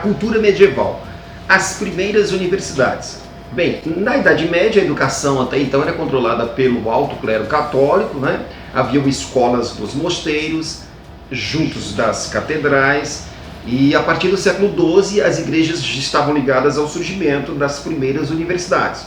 cultura medieval, as primeiras universidades. Bem, na Idade Média a educação até então era controlada pelo alto clero católico, né? Haviam escolas dos mosteiros, juntos das catedrais, e a partir do século XII as igrejas estavam ligadas ao surgimento das primeiras universidades.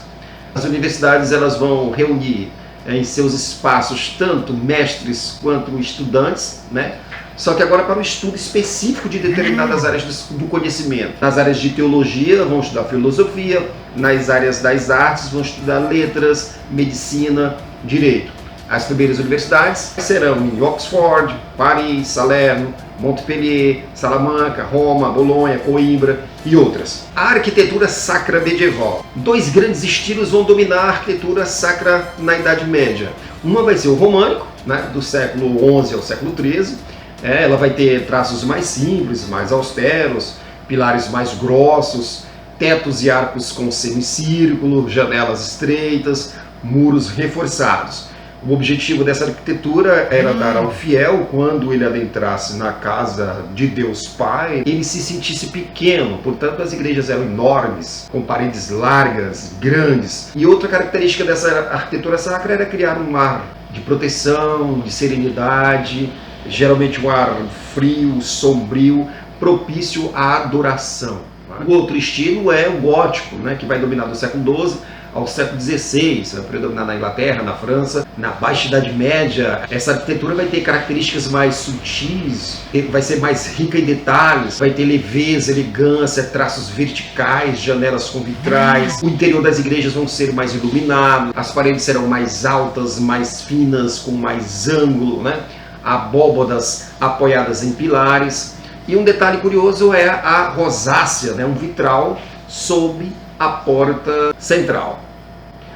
As universidades elas vão reunir em seus espaços tanto mestres quanto estudantes, né? Só que agora para o estudo específico de determinadas áreas do conhecimento. Nas áreas de teologia vão estudar filosofia, nas áreas das artes vão estudar letras, medicina, direito. As primeiras universidades serão em Oxford, Paris, Salerno, Montpellier, Salamanca, Roma, Bolonha, Coimbra e outras. A arquitetura sacra medieval. Dois grandes estilos vão dominar a arquitetura sacra na Idade Média. Uma vai ser o românico, né, do século XI ao século XIII. Ela vai ter traços mais simples, mais austeros, pilares mais grossos, tetos e arcos com semicírculo, janelas estreitas, muros reforçados. O objetivo dessa arquitetura era dar ao fiel, quando ele adentrasse na casa de Deus Pai, ele se sentisse pequeno. Portanto, as igrejas eram enormes, com paredes largas, grandes. E outra característica dessa arquitetura sacra era criar um ar de proteção, de serenidade, geralmente um ar frio, sombrio, propício à adoração. O outro estilo é o gótico, né, que vai dominar do século XII ao século XVI, vai predominar na Inglaterra, na França. Na Baixa Idade Média, essa arquitetura vai ter características mais sutis, vai ser mais rica em detalhes, vai ter leveza, elegância, traços verticais, janelas com vitrais. O interior das igrejas vão ser mais iluminado, as paredes serão mais altas, mais finas, com mais ângulo, né? Abóbadas apoiadas em pilares. E um detalhe curioso é a rosácea, né? Um vitral sob a porta central.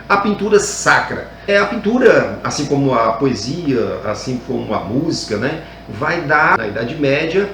A pintura sacra. A pintura, assim como a poesia, assim como a música, né, vai dar, na Idade Média,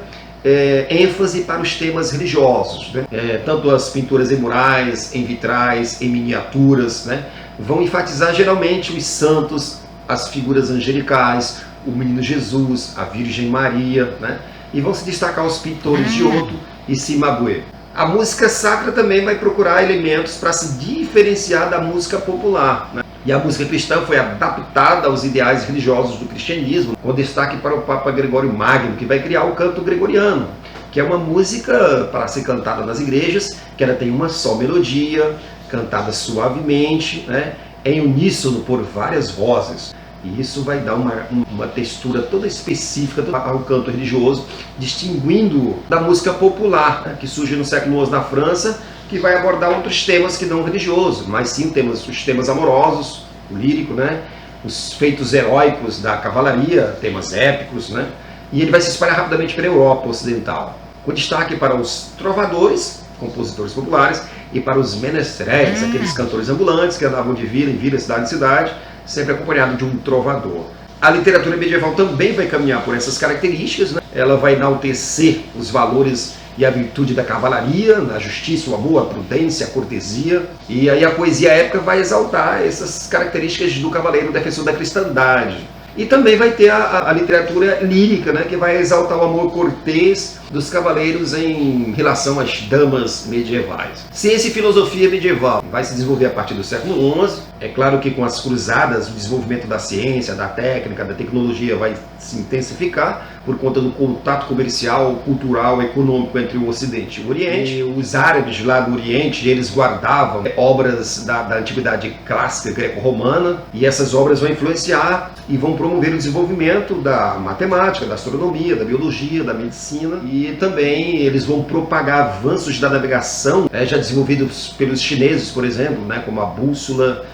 ênfase para os temas religiosos. Né? Tanto as pinturas em murais, em vitrais, em miniaturas, né, vão enfatizar geralmente os santos, as figuras angelicais, o menino Jesus, a Virgem Maria, né, e vão se destacar os pintores Giotto e Cimabue. A música sacra também vai procurar elementos para se diferenciar da música popular, né? E a música cristã foi adaptada aos ideais religiosos do cristianismo, com destaque para o Papa Gregório Magno, que vai criar o canto gregoriano, que é uma música para ser cantada nas igrejas, que ela tem uma só melodia, cantada suavemente, né, em uníssono por várias vozes. E isso vai dar uma textura toda específica ao canto religioso, distinguindo da música popular, né, que surge no século XI na França, que vai abordar outros temas que não religiosos, mas sim os temas amorosos, o lírico, né, os feitos heróicos da cavalaria, temas épicos, né, e ele vai se espalhar rapidamente pela Europa Ocidental, com destaque para os trovadores, compositores populares, e para os menestréis, aqueles cantores ambulantes que andavam de vila em vila, cidade em cidade, sempre acompanhado de um trovador. A literatura medieval também vai caminhar por essas características, né? Ela vai enaltecer os valores e a virtude da cavalaria, a justiça, o amor, a prudência, a cortesia. E aí a poesia épica vai exaltar essas características do cavaleiro defensor da cristandade. E também vai ter a literatura lírica, né, que vai exaltar o amor cortês dos cavaleiros em relação às damas medievais. Ciência e filosofia medieval vai se desenvolver a partir do século XI. É claro que com as cruzadas, o desenvolvimento da ciência, da técnica, da tecnologia vai se intensificar por conta do contato comercial, cultural, econômico entre o Ocidente e o Oriente. E os árabes lá do Oriente, eles guardavam obras da antiguidade clássica greco-romana, e essas obras vão influenciar e vão promover o desenvolvimento da matemática, da astronomia, da biologia, da medicina, e também eles vão propagar avanços da navegação, já desenvolvidos pelos chineses, por exemplo, né, como a bússola,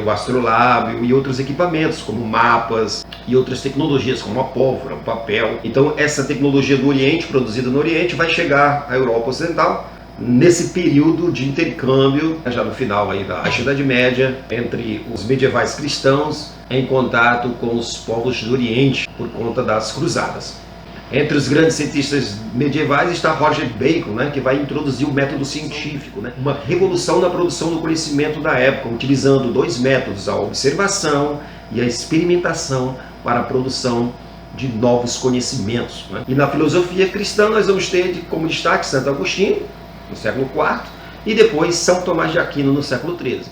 o astrolábio e outros equipamentos, como mapas e outras tecnologias, como a pólvora, o papel. Então essa tecnologia do Oriente, produzida no Oriente, vai chegar à Europa Ocidental nesse período de intercâmbio, já no final aí da Baixa Idade Média, entre os medievais cristãos em contato com os povos do Oriente, por conta das cruzadas. Entre os grandes cientistas medievais está Roger Bacon, né, que vai introduzir o método científico, né, uma revolução na produção do conhecimento da época, utilizando dois métodos, a observação e a experimentação para a produção de novos conhecimentos, né? E na filosofia cristã nós vamos ter como destaque Santo Agostinho, no século IV, e depois São Tomás de Aquino, no século XIII.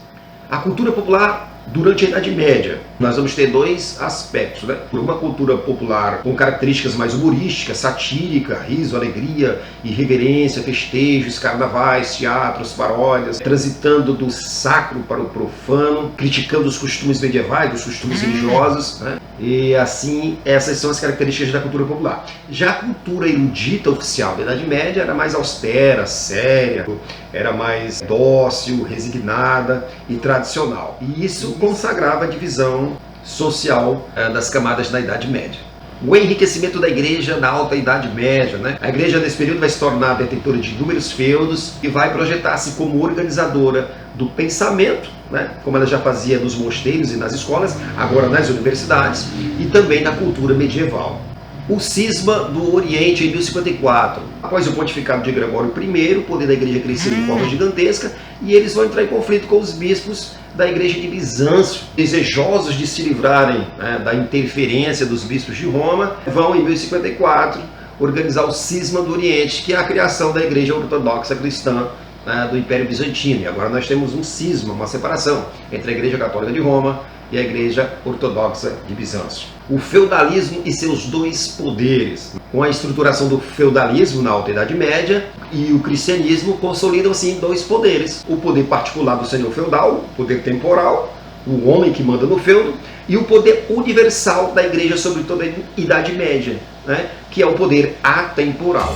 A cultura popular durante a Idade Média, nós vamos ter dois aspectos, né? Uma cultura popular com características mais humorísticas, satírica, riso, alegria, irreverência, festejos, carnavais, teatros, paródias, transitando do sacro para o profano, criticando os costumes medievais, os costumes religiosos, né? E assim, essas são as características da cultura popular. Já a cultura erudita oficial da Idade Média era mais austera, séria, era mais dócil, resignada e tradicional. E isso consagrava a divisão social das camadas da Idade Média. O enriquecimento da igreja na Alta Idade Média, né? A igreja nesse período vai se tornar detentora de inúmeros feudos e vai projetar-se como organizadora do pensamento, né? Como ela já fazia nos mosteiros e nas escolas, agora nas universidades, e também na cultura medieval. O cisma do Oriente em 1054. Após o pontificado de Gregório I, o poder da igreja cresceu de forma gigantesca e eles vão entrar em conflito com os bispos da igreja de Bizâncio. Desejosos de se livrarem, né, da interferência dos bispos de Roma, vão em 1054 organizar o cisma do Oriente, que é a criação da igreja ortodoxa cristã, né, do Império Bizantino. E agora nós temos um cisma, uma separação entre a igreja católica de Roma e a igreja ortodoxa de Bizâncio. O feudalismo e seus dois poderes. Com a estruturação do feudalismo na Alta Idade Média e o cristianismo, consolidam assim dois poderes. O poder particular do senhor feudal, o poder temporal, o homem que manda no feudo, e o poder universal da igreja sobre toda a Idade Média, né, que é o poder atemporal.